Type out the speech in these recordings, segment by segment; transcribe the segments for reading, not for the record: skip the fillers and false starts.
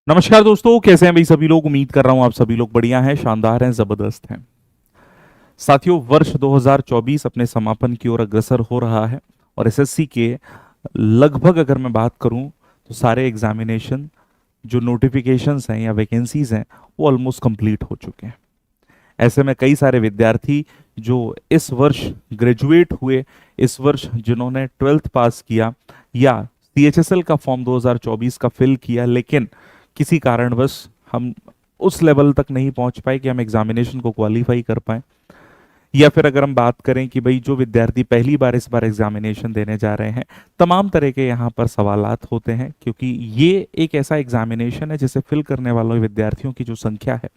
नमस्कार दोस्तों, कैसे हैं भाई सभी लोग। उम्मीद कर रहा हूं आप सभी लोग बढ़िया हैं, शानदार हैं, जबरदस्त हैं। साथियों, वर्ष 2024 अपने समापन की ओर अग्रसर हो रहा है और एसएससी के लगभग अगर मैं बात करूं तो सारे एग्जामिनेशन जो नोटिफिकेशंस हैं या वैकेंसीज हैं वो ऑलमोस्ट कंप्लीट हो चुके हैं। ऐसे में कई सारे विद्यार्थी जो इस वर्ष ग्रेजुएट हुए, इस वर्ष जिन्होंने ट्वेल्थ पास किया या सीएचएसएल का फॉर्म 2024 का फिल किया, लेकिन किसी कारणवश हम उस लेवल तक नहीं पहुंच पाए कि हम एग्जामिनेशन को क्वालिफाई कर पाए। या फिर अगर हम बात करें कि भाई जो विद्यार्थी पहली बार इस बार एग्जामिनेशन देने जा रहे हैं, तमाम तरह के यहाँ पर सवालात होते हैं, क्योंकि ये एक ऐसा एग्जामिनेशन है जिसे फिल करने वाले विद्यार्थियों की जो संख्या है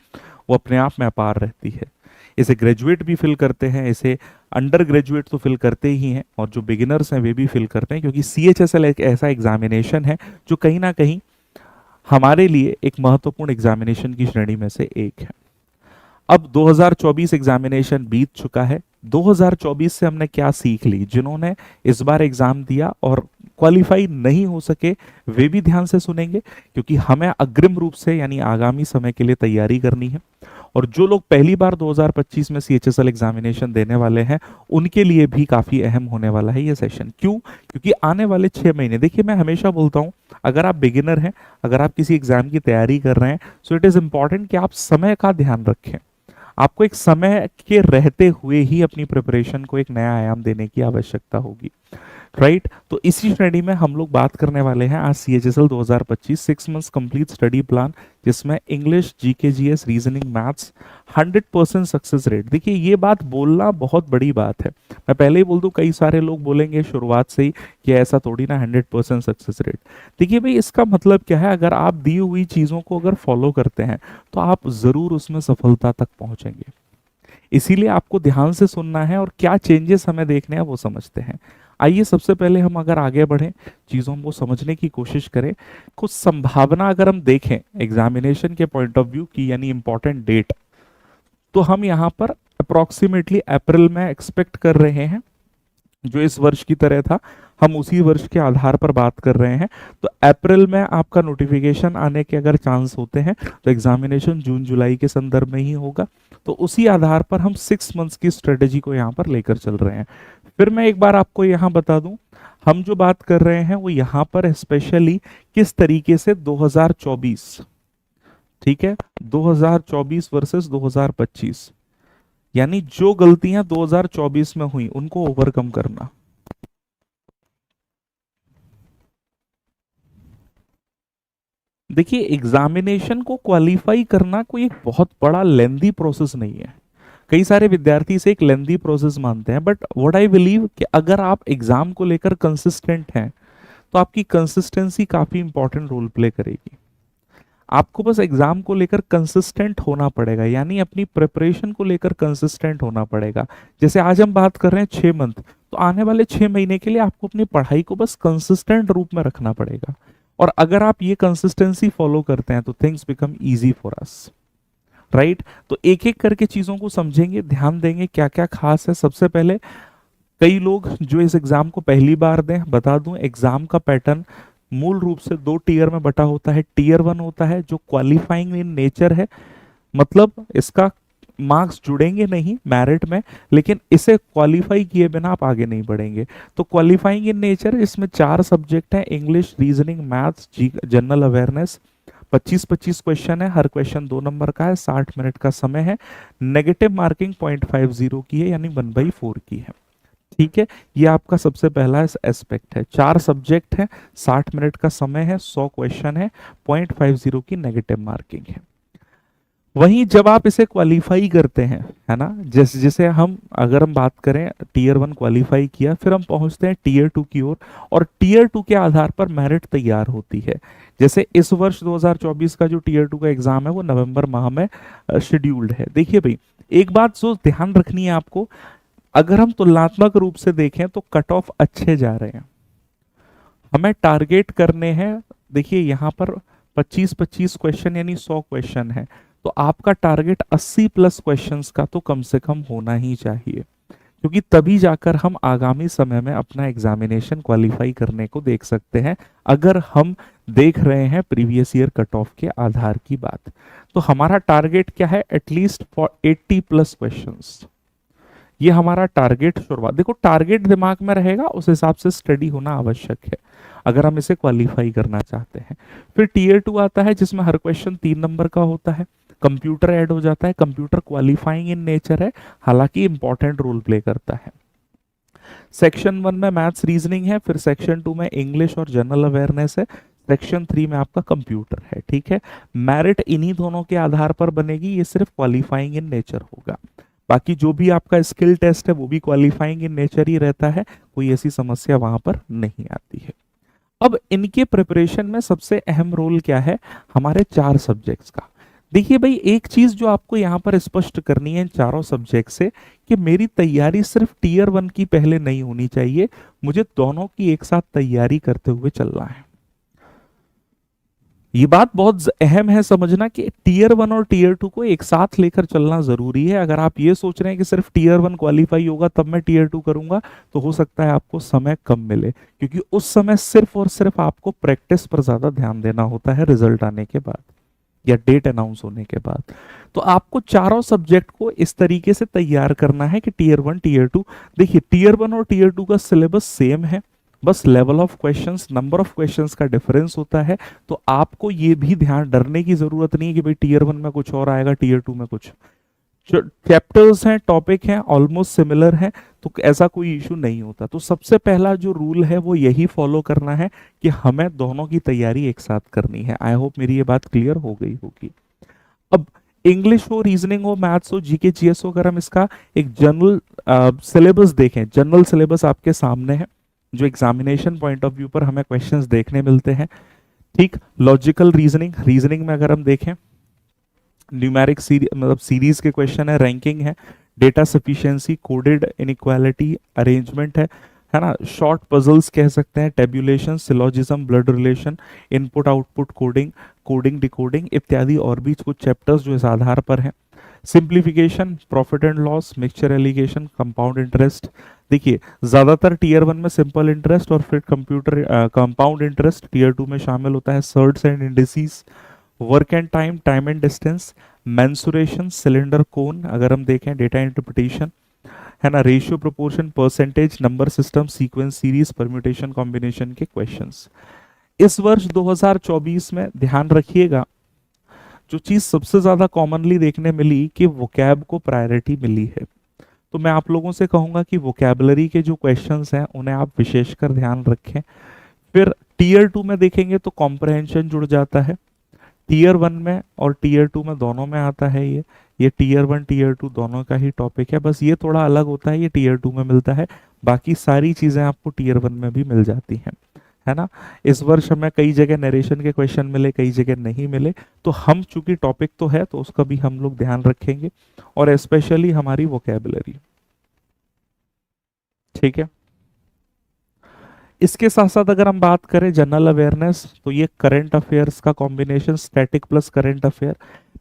वो अपने आप में अपार रहती है। इसे ग्रेजुएट भी फिल करते हैं, इसे अंडर ग्रेजुएट तो फिल करते ही हैं, और जो बिगिनर्स हैं वे भी फिल करते हैं, क्योंकि सीएचएसएल एक ऐसा एग्जामिनेशन है जो कहीं ना कहीं हमारे लिए एक महत्वपूर्ण एग्जामिनेशन की श्रेणी में से एक है। अब 2024 एग्जामिनेशन बीत चुका है। 2024 से हमने क्या सीख ली? जिन्होंने इस बार एग्जाम दिया और क्वालिफाई नहीं हो सके वे भी ध्यान से सुनेंगे, क्योंकि हमें अग्रिम रूप से यानी आगामी समय के लिए तैयारी करनी है। और जो लोग पहली बार 2025 में सीएचएसएल एग्जामिनेशन देने वाले हैं उनके लिए भी काफी अहम होने वाला है ये सेशन। क्यों? क्योंकि आने वाले 6 महीने, देखिए मैं हमेशा बोलता हूं, अगर आप बिगिनर हैं, अगर आप किसी एग्जाम की तैयारी कर रहे हैं, सो इट इज इंपॉर्टेंट कि आप समय का ध्यान रखें। आपको एक समय के रहते हुए ही अपनी प्रिपरेशन को एक नया आयाम देने की आवश्यकता होगी, राइट? तो इसी श्रेणी में हम लोग बात करने वाले हैं आज CHSL 2025 6 months complete study plan, जिसमें English, GK, GS, reasoning, maths 100% success rate. देखिए ये बात बोलना बहुत बड़ी बात है। मैं पहले ही बोल दूं, कई सारे लोग बोलेंगे शुरुआत से ही कि ऐसा थोड़ी ना 100% सक्सेस रेट। देखिए भाई, इसका मतलब क्या है? अगर आप दी हुई चीज़ों को अगर फॉलो करते हैं तो आप ज़रूर उसमें सफलता तक पहुंचेंगे। इसीलिए आपको ध्यान से सुनना है और क्या चेंजेस हमें देखने हैं वो समझते हैं। आइए सबसे पहले हम अगर आगे बढ़ें, चीज़ों को समझने की कोशिश करें, कुछ संभावना अगर हम देखें एग्जामिनेशन के पॉइंट ऑफ व्यू की, यानी इंपॉर्टेंट डेट, तो हम यहाँ पर अप्रोक्सीमेटली अप्रैल में एक्सपेक्ट कर रहे हैं। जो इस वर्ष की तरह था, हम उसी वर्ष के आधार पर बात कर रहे हैं। तो अप्रैल में आपका नोटिफिकेशन आने के अगर चांस होते हैं तो एग्जामिनेशन जून जुलाई के संदर्भ में ही होगा। तो उसी आधार पर हम 6 मंथ्स की स्ट्रेटेजी को यहाँ पर लेकर चल रहे हैं। फिर मैं एक बार आपको यहाँ बता दूं, हम जो बात कर रहे हैं वो यहाँ पर स्पेशली किस तरीके से 2024, ठीक है, 2024 वर्सेस 2025, यानी जो गलतियां 2024 में हुई उनको ओवरकम करना। देखिए, एग्जामिनेशन को क्वालिफाई करना कोई एक बहुत बड़ा लेंदी प्रोसेस नहीं है। कई सारे विद्यार्थी इसे एक लेंदी प्रोसेस मानते हैं, बट व्हाट आई बिलीव कि अगर आप एग्जाम को लेकर कंसिस्टेंट हैं तो आपकी कंसिस्टेंसी काफी इंपॉर्टेंट रोल प्ले करेगी। आपको बस एग्जाम को लेकर कंसिस्टेंट होना पड़ेगा, यानी अपनी प्रिपरेशन को लेकर कंसिस्टेंट होना पड़ेगा। जैसे आज हम बात कर रहे हैं 6 मंथ, तो आने वाले 6 महीने के लिए आपको अपनी पढ़ाई को बस कंसिस्टेंट रूप में रखना पड़ेगा। और अगर आप ये कंसिस्टेंसी फॉलो करते हैं तो things become easy for us, right? तो एक एक करके चीजों को समझेंगे, ध्यान देंगे क्या क्या खास है। सबसे पहले, कई लोग जो इस एग्जाम को पहली बार दें, बता दूं एग्जाम का पैटर्न मूल रूप से 2 टीयर में बटा होता है। टीयर 1 होता है जो क्वालिफाइंग इन नेचर है, मतलब इसका मार्क्स जुड़ेंगे नहीं मेरिट में, लेकिन इसे क्वालिफाई किए बिना आप आगे नहीं बढ़ेंगे। तो क्वालिफाइंग इन नेचर, इसमें 4 सब्जेक्ट हैं, English, reasoning, maths, general awareness. 25-25 question है, हर क्वेश्चन 2 नंबर का है, 60 मिनट का समय है। नेगेटिव मार्किंग 0.50 की है, यानी 1/4 की है, ठीक है। ये आपका सबसे पहला एस्पेक्ट है। 4 सब्जेक्ट है, 60 मिनट का समय है, 100 क्वेश्चन है, 0.50 की नेगेटिव मार्किंग है। वहीं जब आप इसे क्वालिफाई करते हैं, है ना, जैसे जैसे हम अगर हम बात करें टीयर 1 क्वालिफाई किया, फिर हम पहुंचते हैं टीयर 2 की ओर, और टीयर 2 के आधार पर मेरिट तैयार होती है। जैसे इस वर्ष 2024 का जो टीयर 2 का एग्जाम है वो नवंबर माह में शेड्यूल्ड है। देखिए भाई, एक बात जो ध्यान रखनी है आपको, अगर हम तुलनात्मक रूप से देखें तो कट ऑफ अच्छे जा रहे हैं, हमें टारगेट करने हैं। देखिए यहाँ पर 25-25 क्वेश्चन यानी 100 क्वेश्चन है, तो आपका टारगेट 80+ क्वेश्चंस का तो कम से कम होना ही चाहिए, क्योंकि तभी जाकर हम आगामी समय में अपना एग्जामिनेशन क्वालिफाई करने को देख सकते हैं। अगर हम देख रहे हैं प्रीवियस ईयर कट ऑफ के आधार की बात। तो हमारा टारगेट क्या है, एटलीस्ट फॉर 80 प्लस क्वेश्चंस, ये हमारा टारगेट शुरुआत। देखो टारगेट दिमाग में रहेगा, उस हिसाब से स्टडी होना आवश्यक है अगर हम इसे क्वालिफाई करना चाहते हैं। फिर टीयर 2 आता है जिसमें हर क्वेश्चन 3 नंबर का होता है, कंप्यूटर ऐड हो जाता है। कंप्यूटर क्वालिफाइंग इन नेचर है, हालांकि इंपॉर्टेंट रोल प्ले करता है। सेक्शन 1 में मैथ्स रीजनिंग है, फिर सेक्शन 2 में इंग्लिश और जनरल अवेयरनेस है, सेक्शन 3 में आपका कंप्यूटर है। ठीक है, मेरिट इन्हीं दोनों के आधार पर बनेगी, ये सिर्फ क्वालिफाइंग इन नेचर होगा। बाकी जो भी आपका स्किल टेस्ट है वो भी क्वालिफाइंग इन नेचर ही रहता है, कोई ऐसी समस्या वहां पर नहीं आती है। अब इनके प्रिपरेशन में सबसे अहम रोल क्या है, हमारे 4 सब्जेक्ट्स का। देखिए भाई, एक चीज जो आपको यहाँ पर स्पष्ट करनी है इन चारों सब्जेक्ट से, कि मेरी तैयारी सिर्फ टीयर 1 की पहले नहीं होनी चाहिए, मुझे दोनों की एक साथ तैयारी करते हुए चलना है। ये बात बहुत अहम है समझना कि टीयर 1 और टीयर 2 को एक साथ लेकर चलना जरूरी है। अगर आप ये सोच रहे हैं कि सिर्फ टीयर 1 क्वालिफाई होगा तब मैं टीयर 2 करूंगा, तो हो सकता है आपको समय कम मिले, क्योंकि उस समय सिर्फ और सिर्फ आपको प्रैक्टिस पर ज्यादा ध्यान देना होता है रिजल्ट आने के बाद या डेट अनाउंस होने के बाद। तो आपको चारों सब्जेक्ट को इस तरीके से तैयार करना है कि टीयर 1 टीयर 2, देखिए टीयर 1 और टीयर 2 का सिलेबस सेम है, बस level of questions, number of questions का डिफरेंस होता है। तो आपको ये भी ध्यान, डरने की जरूरत नहीं है कि भाई टीयर 1 में कुछ और आएगा, टीयर 2 में कुछ। जो चैप्टर्स हैं, टॉपिक हैं, ऑलमोस्ट सिमिलर हैं, तो ऐसा कोई इशू नहीं होता। तो सबसे पहला जो रूल है वो यही फॉलो करना है कि हमें दोनों की तैयारी एक साथ करनी है। आई होप मेरी ये बात क्लियर हो गई होगी। अब इंग्लिश हो, रीजनिंग हो, मैथ्स हो, जीके जीएस हो, अगर हम इसका एक जनरल सिलेबस देखें, जनरल सिलेबस आपके सामने है, जो एग्जामिनेशन पॉइंट ऑफ व्यू पर हमें क्वेश्चंस देखने मिलते हैं। ठीक, लॉजिकल रीजनिंग, रीजनिंग में अगर हम देखें, न्यूमेरिक मतलब सीरीज के क्वेश्चन है, रैंकिंग है, data sufficiency, coded inequality, arrangement है ना, शॉर्ट पजल्स कह सकते हैं, tabulation, syllogism, blood relation, input output coding, coding decoding इत्यादि और भी कुछ चैप्टर्स जो इस आधार पर हैं। Simplification, profit and loss, mixture allegation, compound interest. देखिए ज्यादातर टीयर 1 में सिंपल इंटरेस्ट और फिर कंपाउंड इंटरेस्ट टीयर 2 में शामिल होता है, surds and indices, work and time, time and distance, mensuration, cylinder cone अगर हम देखें, डेटा इंटरप्रिटेशन, है ना, ratio, proportion, percentage, number system, sequence, series, permutation, combination के क्वेश्चंस। इस वर्ष 2024 में ध्यान रखिएगा, जो चीज सबसे ज्यादा कॉमनली देखने मिली कि वोकैब को प्रायोरिटी मिली है। तो मैं आप लोगों से कहूंगा कि वोकैबुलरी के जो क्वेश्चंस हैं उन्हें आप विशेषकर ध्यान रखें। फिर टीयर 2 में देखेंगे तो कॉम्प्रहेंशन जुड़ जाता है, टीयर 1 में और टीयर 2 में दोनों में आता है। ये टीयर 1 टीयर 2 दोनों का ही टॉपिक है, बस ये थोड़ा अलग होता है, ये टीयर 2 में मिलता है, बाकी सारी चीजें आपको टीयर 1 में भी मिल जाती हैं, है ना। इस वर्ष हमें कई जगह नरेशन के क्वेश्चन मिले, कई जगह नहीं मिले, तो हम चूंकि टॉपिक तो है तो उसका भी हम लोग ध्यान रखेंगे, और स्पेशली हमारी वोकैबुलरी। ठीक है, इसके साथ साथ अगर हम बात करें जनरल अवेयरनेस, तो ये करंट अफेयर्स का combination, static plus current affair.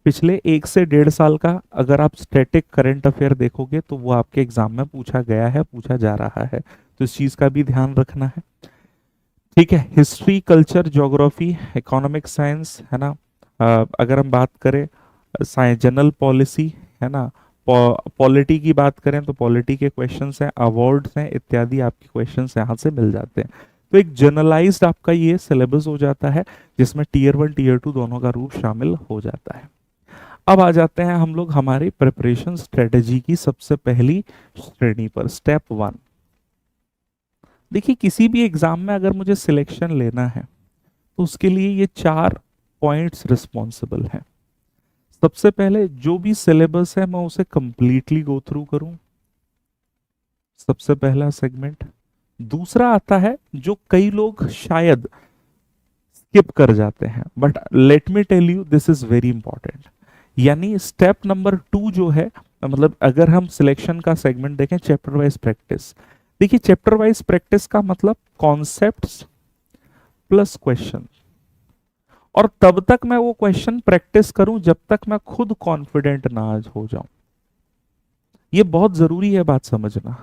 पिछले 1 से 1.5 साल का अगर आप स्टैटिक करंट अफेयर देखोगे तो वो आपके एग्जाम में पूछा गया है, पूछा जा रहा है, तो इस चीज का भी ध्यान रखना है। ठीक है, history, culture, geography, economic science, है ना, अगर हम बात करें साइंस, जनरल पॉलिसी, है ना, पॉलिटी की बात करें तो पॉलिटी के क्वेश्चंस हैं, अवार्ड्स हैं इत्यादि, आपके क्वेश्चंस यहाँ से मिल जाते हैं। तो एक जनरलाइज्ड आपका ये सिलेबस हो जाता है जिसमें टीयर 1 टीयर 2 दोनों का रूप शामिल हो जाता है। अब आ जाते हैं हम लोग हमारी प्रिपरेशन स्ट्रेटेजी की सबसे पहली श्रेणी पर, स्टेप 1। देखिए किसी भी एग्जाम में अगर मुझे सिलेक्शन लेना है तो उसके लिए ये 4 पॉइंट्स रिस्पॉन्सिबल हैं। सबसे पहले जो भी सिलेबस है मैं उसे कंप्लीटली गो थ्रू करूं, सबसे पहला सेगमेंट। दूसरा आता है जो कई लोग शायद स्किप कर जाते हैं, but let me tell you this is very important. यानी स्टेप नंबर 2 जो है, मतलब अगर हम सिलेक्शन का सेगमेंट देखें, चैप्टर वाइज प्रैक्टिस। देखिए चैप्टर वाइज प्रैक्टिस का मतलब कॉन्सेप्ट्स प्लस क्वेश्चन, और तब तक मैं वो क्वेश्चन प्रैक्टिस करूं जब तक मैं खुद कॉन्फिडेंट ना हो जाऊं। ये बहुत जरूरी है बात समझना।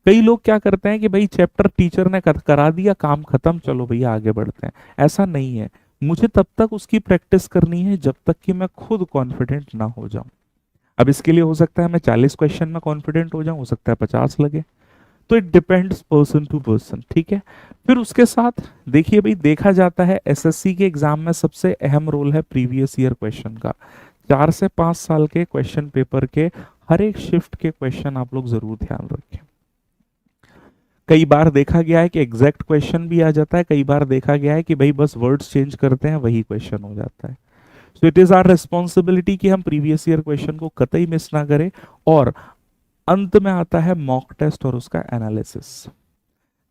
कई लोग क्या करते हैं कि भाई चैप्टर टीचर ने करा दिया, काम खत्म, चलो भैया आगे बढ़ते हैं। ऐसा नहीं है, मुझे तब तक उसकी प्रैक्टिस करनी है जब तक कि मैं खुद कॉन्फिडेंट ना हो जाऊं। अब इसके लिए हो सकता है मैं 40 क्वेश्चन में कॉन्फिडेंट हो जाऊं, हो सकता है 50 लगे, तो it depends person to person, ठीक है। फिर उसके साथ देखिए भाई, देखा जाता है एसएससी के एग्जाम में सबसे अहम रोल है प्रीवियस ईयर क्वेश्चन का। 4 से 5 साल के क्वेश्चन पेपर के हर एक शिफ्ट के क्वेश्चन आप लोग जरूर ध्यान रखें। कई बार देखा गया है कि एग्जैक्ट क्वेश्चन भी आ जाता है, कई बार देखा गया है कि भाई बस वर्ड्स चेंज करते हैं वही क्वेश्चन हो जाता है। So it is our responsibility कि हम प्रीवियस ईयर क्वेश्चन को कतई मिस ना करें। और अंत में आता है मॉक टेस्ट और उसका एनालिसिस।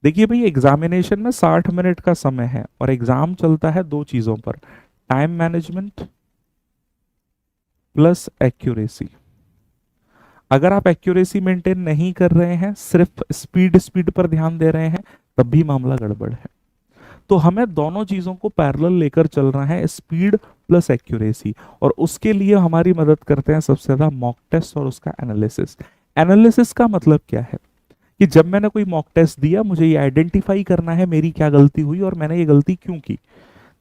देखिए भाई, एग्जामिनेशन में 60 मिनट का समय है और एग्जाम चलता है दो चीजों पर, टाइम मैनेजमेंट प्लस एक्यूरेसी। अगर आप एक्यूरेसी मेंटेन नहीं कर रहे हैं, सिर्फ स्पीड स्पीड पर ध्यान दे रहे हैं, तब भी मामला गड़बड़ है। तो हमें दोनों चीजों को पैरेलल लेकर चलना है, स्पीड प्लस एक्यूरेसी। और उसके लिए हमारी मदद करते हैं सबसे ज्यादा मॉक टेस्ट और उसका एनालिसिस। एनालिसिस का मतलब क्या है कि जब मैंने कोई मॉक टेस्ट दिया, मुझे ये आइडेंटिफाई करना है मेरी क्या गलती हुई और मैंने ये गलती क्यों की।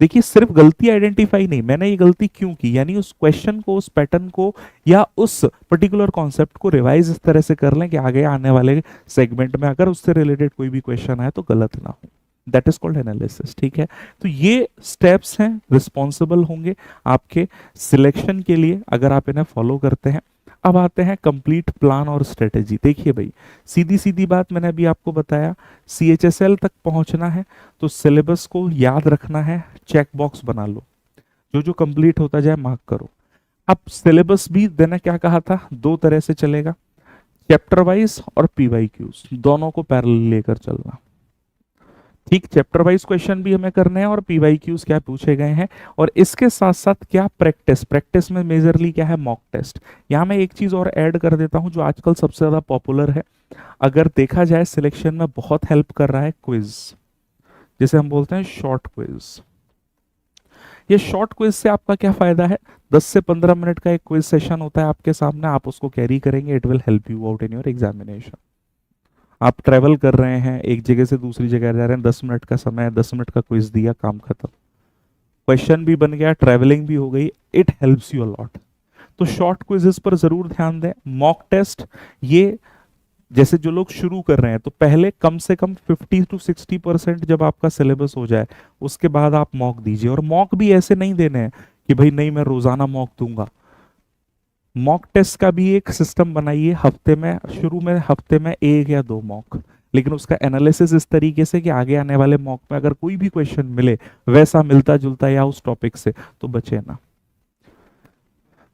देखिए, सिर्फ गलती आइडेंटिफाई नहीं, मैंने ये गलती क्यों की, यानी उस क्वेश्चन को, उस पैटर्न को या उस पर्टिकुलर कॉन्सेप्ट को रिवाइज इस तरह से कर लें कि आगे आने वाले सेगमेंट में अगर उससे रिलेटेड कोई भी क्वेश्चन आए तो गलत ना हो। दैट इज कॉल्ड एनालिसिस, ठीक है। तो ये स्टेप्स हैं, रिस्पॉन्सिबल होंगे आपके सिलेक्शन के लिए अगर आप इन्हें फॉलो करते हैं। अब आते हैं कंप्लीट प्लान और स्ट्रेटेजी। देखिए भाई, सीधी सीधी बात मैंने अभी आपको बताया, CHSL तक पहुंचना है तो सिलेबस को याद रखना है, चेक बॉक्स बना लो, जो जो कंप्लीट होता जाए मार्क करो। अब सिलेबस भी देना क्या कहा था, दो तरह से चलेगा, चैप्टर वाइज और PYQs, दोनों को पैरेलल लेकर चलना। ठीक, चैप्टर वाइज क्वेश्चन भी हमें करने हैं और PYQs क्या पूछे गए हैं, और इसके साथ साथ क्या प्रैक्टिस, प्रैक्टिस में मेजरली क्या है, मॉक टेस्ट। यहाँ मैं एक चीज और ऐड कर देता हूँ जो आजकल सबसे ज्यादा पॉपुलर है, अगर देखा जाए सिलेक्शन में बहुत हेल्प कर रहा है, क्विज, जिसे हम बोलते हैं शॉर्ट क्विज। ये शॉर्ट क्विज से आपका क्या फायदा है, 10 से 15 मिनट का एक क्विज सेशन होता है आपके सामने, आप उसको कैरी करेंगे, it will help you out in your examination. आप ट्रेवल कर रहे हैं, एक जगह से दूसरी जगह जा रहे हैं, 10 मिनट का समय है, 10 मिनट का क्विज दिया, काम खत्म, क्वेश्चन भी बन गया, ट्रेवलिंग भी हो गई, इट हेल्प्स यू अलॉट। तो शॉर्ट क्विजेस पर जरूर ध्यान दें। मॉक टेस्ट, ये जैसे जो लोग शुरू कर रहे हैं तो पहले कम से कम 50 to 60% जब आपका सिलेबस हो जाए उसके बाद आप मॉक दीजिए। और मॉक भी ऐसे नहीं देने हैं कि भाई नहीं मैं रोजाना मॉक दूंगा, मॉक टेस्ट का भी एक सिस्टम बनाइए, हफ्ते में, शुरू में हफ्ते में 1 या 2 मॉक, लेकिन उसका एनालिसिस इस तरीके से कि आगे आने वाले मॉक में अगर कोई भी क्वेश्चन मिले वैसा मिलता जुलता या उस टॉपिक से, तो बचे ना,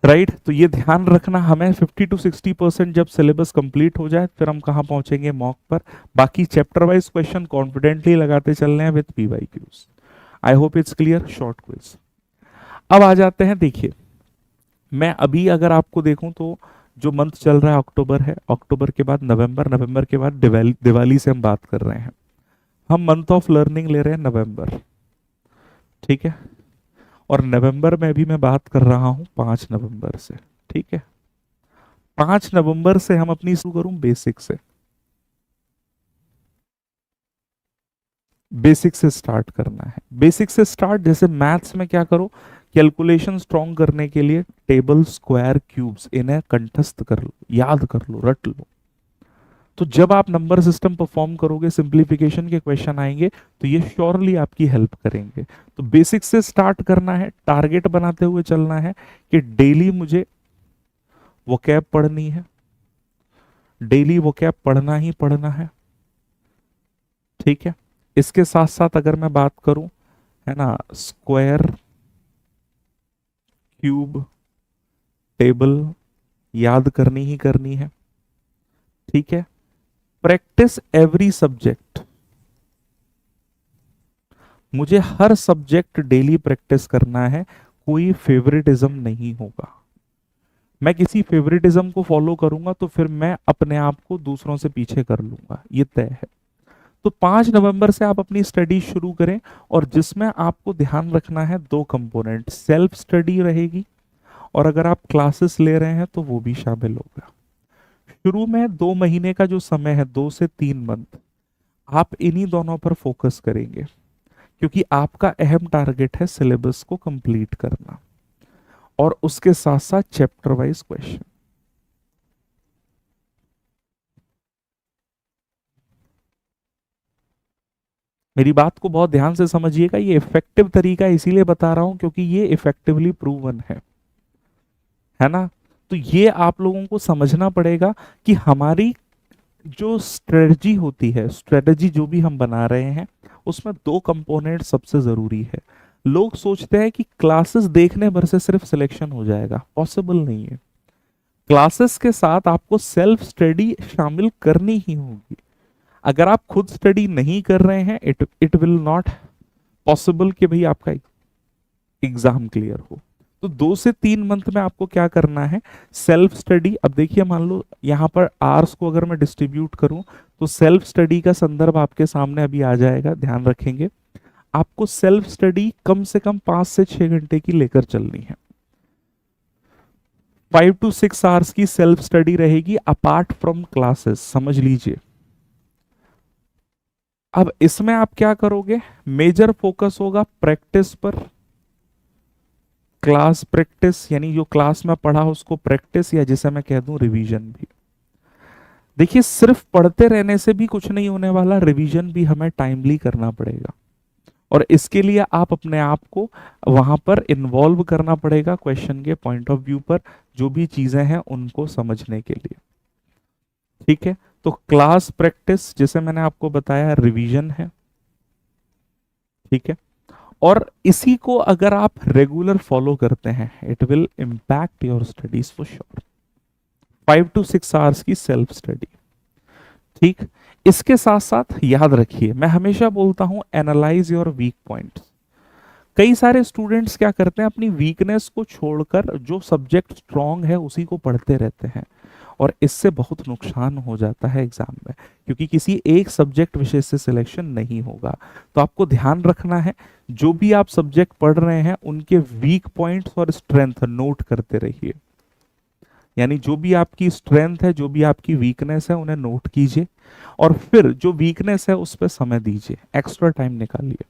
राइट। तो ये ध्यान रखना हमें, 50 to 60% जब सिलेबस कंप्लीट हो जाए फिर हम कहाँ पहुंचेंगे, मॉक पर। बाकी चैप्टर वाइज क्वेश्चन कॉन्फिडेंटली लगाते चलने हैं with PYQs। I hope it's clear, short quiz. अब आ जाते हैं, देखिए मैं अभी अगर आपको देखूं तो जो मंथ चल रहा है अक्टूबर है, अक्टूबर के बाद नवंबर, नवंबर के बाद दिवाली से हम बात कर रहे हैं, हम मंथ ऑफ लर्निंग ले रहे हैं नवंबर, ठीक है। और नवंबर में भी मैं बात कर रहा हूं 5 नवंबर से, ठीक है। 5 नवंबर से हम अपनी शुरू करूं बेसिक से, बेसिक से स्टार्ट करना है। बेसिक से स्टार्ट, जैसे मैथ्स में क्या करो, कैलकुलेशन स्ट्रॉन्ग करने के लिए टेबल, स्क्वायर, क्यूब्स, इन्हें कंठस्थ कर लो, याद कर लो, रट लो। तो जब आप नंबर सिस्टम परफॉर्म करोगे, सिंप्लीफिकेशन के क्वेश्चन आएंगे तो ये श्योरली आपकी हेल्प करेंगे। तो बेसिक से स्टार्ट करना है, टारगेट बनाते हुए चलना है कि डेली मुझे वोकैब पढ़नी है, डेली वोकैब पढ़ना ही पढ़ना है, ठीक है। इसके साथ साथ अगर मैं बात करूं, है ना, स्क्वायर, क्यूब, टेबल याद करनी ही करनी है, ठीक है। प्रैक्टिस एवरी सब्जेक्ट, मुझे हर सब्जेक्ट डेली प्रैक्टिस करना है, कोई फेवरेटिज्म नहीं होगा। मैं किसी फेवरेटिज्म को फॉलो करूंगा तो फिर मैं अपने आप को दूसरों से पीछे कर लूंगा, ये तय है। तो 5 नवंबर से आप अपनी स्टडी शुरू करें, और जिसमें आपको ध्यान रखना है 2 कंपोनेंट, सेल्फ स्टडी रहेगी और अगर आप क्लासेस ले रहे हैं तो वो भी शामिल होगा। शुरू में 2 महीने का जो समय है, 2 से 3 मंथ, आप इन्हीं दोनों पर फोकस करेंगे, क्योंकि आपका अहम टारगेट है सिलेबस को कंप्लीट करना और उसके साथ साथ चैप्टर वाइज क्वेश्चन। मेरी बात को बहुत ध्यान से समझिएगा, ये इफेक्टिव तरीका इसीलिए बता रहा हूं क्योंकि ये इफेक्टिवली प्रूवन है ना। तो ये आप लोगों को समझना पड़ेगा कि हमारी जो स्ट्रेटजी होती है, स्ट्रेटजी जो भी हम बना रहे हैं, उसमें 2 कंपोनेंट सबसे जरूरी है। लोग सोचते हैं कि क्लासेस देखने भर से सिर्फ सिलेक्शन हो जाएगा, पॉसिबल नहीं है। क्लासेस के साथ आपको सेल्फ स्टडी शामिल करनी ही होगी। अगर आप खुद स्टडी नहीं कर रहे हैं, it it will not possible कि भाई आपका एग्जाम क्लियर हो। तो 2 से 3 मंथ में आपको क्या करना है, सेल्फ स्टडी। अब देखिए, मान लो यहाँ पर आवर्स को अगर मैं डिस्ट्रीब्यूट करूं, तो सेल्फ स्टडी का संदर्भ आपके सामने अभी आ जाएगा, ध्यान रखेंगे। आपको सेल्फ स्टडी कम से कम 5 से 6 घंटे की लेकर चलनी है। 5 to 6 आवर्स की सेल्फ स्टडी रहेगी अपार्ट फ्रॉम क्लासेस, समझ लीजिए। अब इसमें आप क्या करोगे, मेजर फोकस होगा प्रैक्टिस पर, क्लास प्रैक्टिस, यानी जो क्लास में पढ़ा उसको प्रैक्टिस, या जिसे मैं कह दूं रिवीजन भी। देखिए, सिर्फ पढ़ते रहने से भी कुछ नहीं होने वाला, रिवीजन भी हमें टाइमली करना पड़ेगा, और इसके लिए आप अपने आप को वहां पर इन्वॉल्व करना पड़ेगा क्वेश्चन के पॉइंट ऑफ व्यू पर, जो भी चीजें हैं उनको समझने के लिए। ठीक है, तो क्लास प्रैक्टिस, जैसे मैंने आपको बताया, रिवीजन है। ठीक है, और इसी को अगर आप रेगुलर फॉलो करते हैं, it will impact your studies for sure. 5 to 6 hours की सेल्फ स्टडी। ठीक, इसके साथ साथ याद रखिए, मैं हमेशा बोलता हूं एनालाइज योर वीक पॉइंट्स। कई सारे स्टूडेंट्स क्या करते हैं, अपनी वीकनेस को छोड़कर जो सब्जेक्ट स्ट्रांग है उसी को पढ़ते रहते हैं, और इससे बहुत नुकसान हो जाता है एग्जाम में, क्योंकि किसी एक सब्जेक्ट विषय से सिलेक्शन नहीं होगा। तो आपको ध्यान रखना है, जो भी आप सब्जेक्ट पढ़ रहे हैं उनके वीक पॉइंट्स और स्ट्रेंथ नोट करते रहिए। यानी जो भी आपकी स्ट्रेंथ है, जो भी आपकी वीकनेस है, उन्हें नोट कीजिए, और फिर जो वीकनेस है उस पर समय दीजिए, एक्स्ट्रा टाइम निकालिए।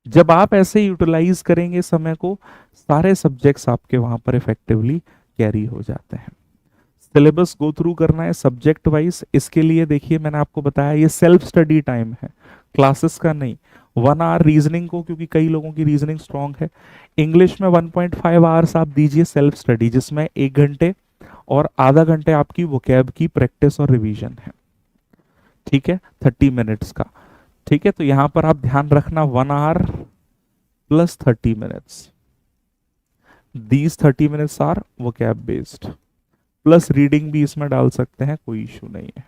जब आप ऐसे यूटिलाइज करेंगे समय को, सारे सब्जेक्ट्स आपके वहां पर इफेक्टिवली कैरी हो जाते हैं। सिलेबस गो थ्रू करना है सब्जेक्ट वाइज, इसके लिए देखिए मैंने आपको बताया ये सेल्फ स्टडी टाइम है, क्लासेस का नहीं। 1 आवर रीजनिंग को, क्योंकि कई लोगों की रीजनिंग स्ट्रांग है। इंग्लिश में 1.5 आवर्स आप दीजिए सेल्फ स्टडी, जिसमें 1 घंटे और आधा घंटे आपकी वोकैब की प्रैक्टिस और रिवीजन है। ठीक है, 30 मिनट्स का। ठीक है, तो यहां पर आप ध्यान रखना, 1 hour plus 30 minutes, these 30 minutes are vocab based, plus reading भी इसमें डाल सकते हैं, कोई इशू नहीं है।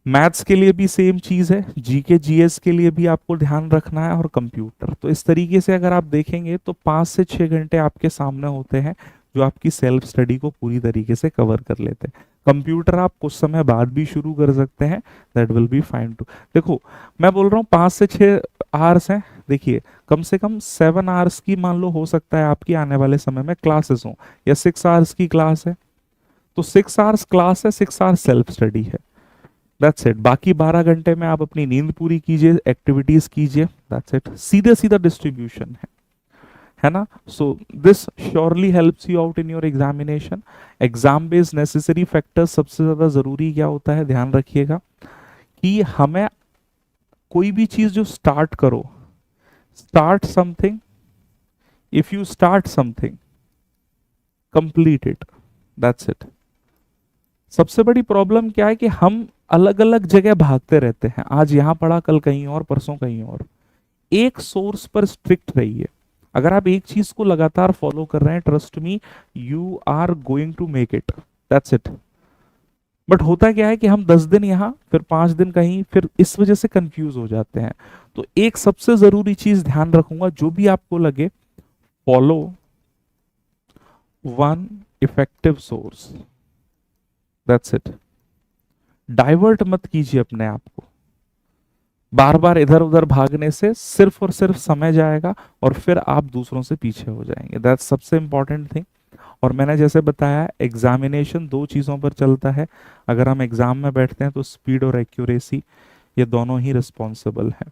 मैथ्स के लिए भी सेम चीज है, जीके जीएस के लिए भी आपको ध्यान रखना है, और कंप्यूटर। तो इस तरीके से अगर आप देखेंगे तो 5 से 6 घंटे आपके सामने होते हैं, जो आपकी सेल्फ स्टडी को पूरी तरीके से कवर कर लेते हैं। कंप्यूटर आप कुछ समय बाद भी शुरू कर सकते हैं, that will be fine too. देखो, मैं बोल रहा हूँ 5 से 6 आवर्स हैं, देखिए कम से कम 7 आवर्स की मान लो हो सकता है आपकी आने वाले समय में क्लासेस हो, या 6 आवर्स की क्लास है, तो 6 आवर्स क्लास है, 6 आवर्स सेल्फ स्टडी है, दैट्स इट। बाकी 12 घंटे में आप अपनी नींद पूरी कीजिए, एक्टिविटीज कीजिए, दैट्स इट। सीधे सीधा डिस्ट्रीब्यूशन है ना। So this surely helps you out in your examination. Exam based necessary factors सबसे ज्यादा जरूरी क्या होता है, ध्यान रखिएगा कि हमें कोई भी चीज जो स्टार्ट करो, start something, if you start something complete it, that's it. सबसे बड़ी प्रॉब्लम क्या है कि हम अलग अलग जगह भागते रहते हैं, आज यहां पढ़ा, कल कहीं और, परसों कहीं और। एक सोर्स पर स्ट्रिक्ट रहिए। अगर आप एक चीज को लगातार फॉलो कर रहे हैं, trust me, you are going to make it, that's it. But होता क्या है कि हम 10 दिन यहाँ, फिर 5 दिन कहीं, फिर इस वजह से कंफ्यूज हो जाते हैं। तो एक सबसे जरूरी चीज ध्यान रखूंगा, जो भी आपको लगे, follow one effective source, that's it. Divert मत कीजिए अपने आप को, बार बार इधर उधर भागने से सिर्फ और सिर्फ समय जाएगा, और फिर आप दूसरों से पीछे हो जाएंगे, दैट्स सबसे इंपॉर्टेंट थिंग। और मैंने जैसे बताया एग्जामिनेशन दो चीज़ों पर चलता है, अगर हम एग्जाम में बैठते हैं तो स्पीड और एक्यूरेसी, ये दोनों ही रिस्पॉन्सिबल है।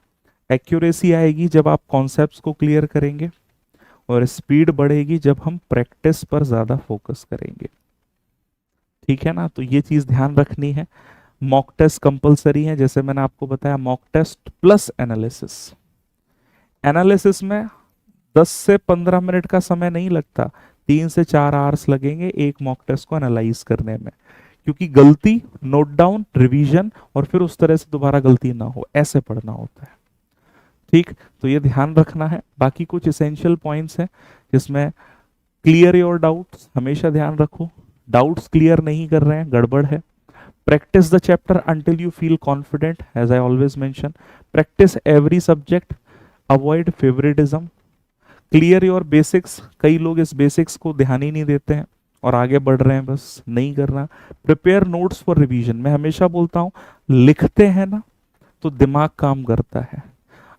एक्यूरेसी आएगी जब आप कॉन्सेप्ट्स को क्लियर करेंगे, और स्पीड बढ़ेगी जब हम प्रैक्टिस पर ज़्यादा फोकस करेंगे। ठीक है ना, तो ये चीज़ ध्यान रखनी है। मॉक टेस्ट कंपलसरी है, जैसे मैंने आपको बताया, mock test plus analysis. Analysis में 10 से 15 मिनट का समय नहीं लगता, 3 से 4 आवर्स लगेंगे एक मॉक टेस्ट को एनालाइज करने में, क्योंकि गलती, नोट डाउन, रिवीजन और फिर उस तरह से दोबारा गलती ना हो, ऐसे पढ़ना होता है। ठीक, तो ये ध्यान रखना है। बाकी कुछ इसेंशियल पॉइंट्स हैं जिसमें क्लियर योर डाउट्स, हमेशा ध्यान रखो, डाउट्स क्लियर नहीं कर रहे हैं, गड़बड़ है। Practice the chapter until you feel confident, as I always mention. Practice every subject. Avoid favoritism. Clear your basics. कई लोग इस बेसिक्स को ध्यान ही नहीं देते हैं और आगे बढ़ रहे हैं, बस नहीं करना। Prepare notes for revision. मैं हमेशा बोलता हूँ, लिखते हैं ना तो दिमाग काम करता है।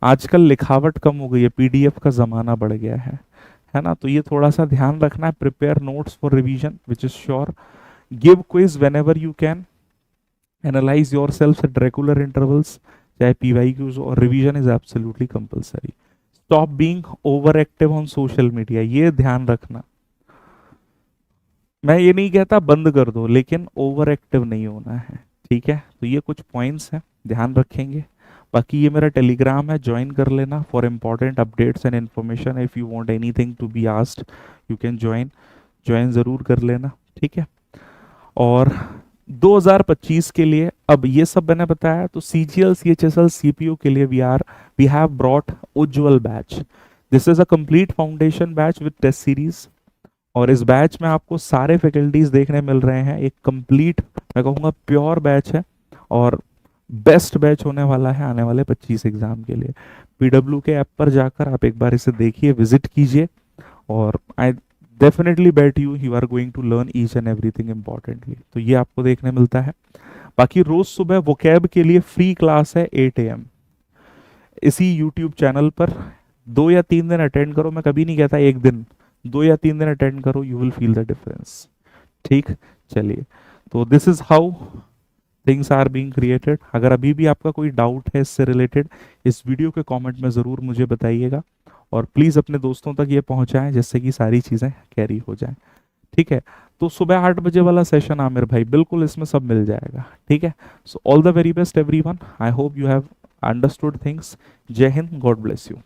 आजकल लिखावट कम हो गई है, पीडीएफ का ज़माना बढ़ गया है ना, तो ये थोड़ा सा ध्यान रखना है। Prepare notes for revision, which is sure. Give quiz whenever you can. Analyze yourself at regular intervals, चाहे PYQs, और revision is absolutely compulsory. Stop being overactive on social media, ये ध्यान रखना। मैं ये नहीं कहता बंद कर दो, लेकिन ओवर एक्टिव नहीं होना है। ठीक है, तो ये कुछ पॉइंट्स हैं, ध्यान रखेंगे। बाकी ये मेरा टेलीग्राम है, ज्वाइन कर लेना for important updates and information. If you want anything to be asked you can join ज़रूर कर लेना। ठीक है, और 2025 के लिए अब ये सब मैंने बताया, तो CGL CHSL CPO के लिए we have brought Ujjwal batch. This is a complete foundation batch with test series, और इस बैच में आपको सारे फैकल्टीज देखने मिल रहे हैं। एक कंप्लीट, मैं कहूँगा प्योर बैच है, और बेस्ट बैच होने वाला है आने वाले 25 एग्जाम के लिए। PW के ऐप पर जाकर आप एक बार इसे देखिए, विजिट कीजिए, और I definitely bet you are going to learn each and everything importantly. तो ये आपको देखने मिलता है। बाकी रोज सुबह वोकैब के लिए फ्री क्लास है 8 AM इसी यूट्यूब चैनल पर। 2 या 3 दिन अटेंड करो, मैं कभी नहीं कहता एक दिन, 2 या 3 दिन अटेंड करो, you will feel the difference. ठीक, चलिए, तो this is how things are being created. अगर अभी भी आपका कोई डाउट है इससे रिलेटेड, इस वीडियो के कमेंट में ज़रूर मुझे बताइएगा, और प्लीज़ अपने दोस्तों तक ये पहुंचाएं जिससे कि सारी चीज़ें कैरी हो जाएं। ठीक है, तो सुबह 8 बजे वाला सेशन आमिर भाई, बिल्कुल इसमें सब मिल जाएगा। ठीक है, so all the very best everyone, I hope you have understood things. जय हिंद, गॉड ब्लेस यू।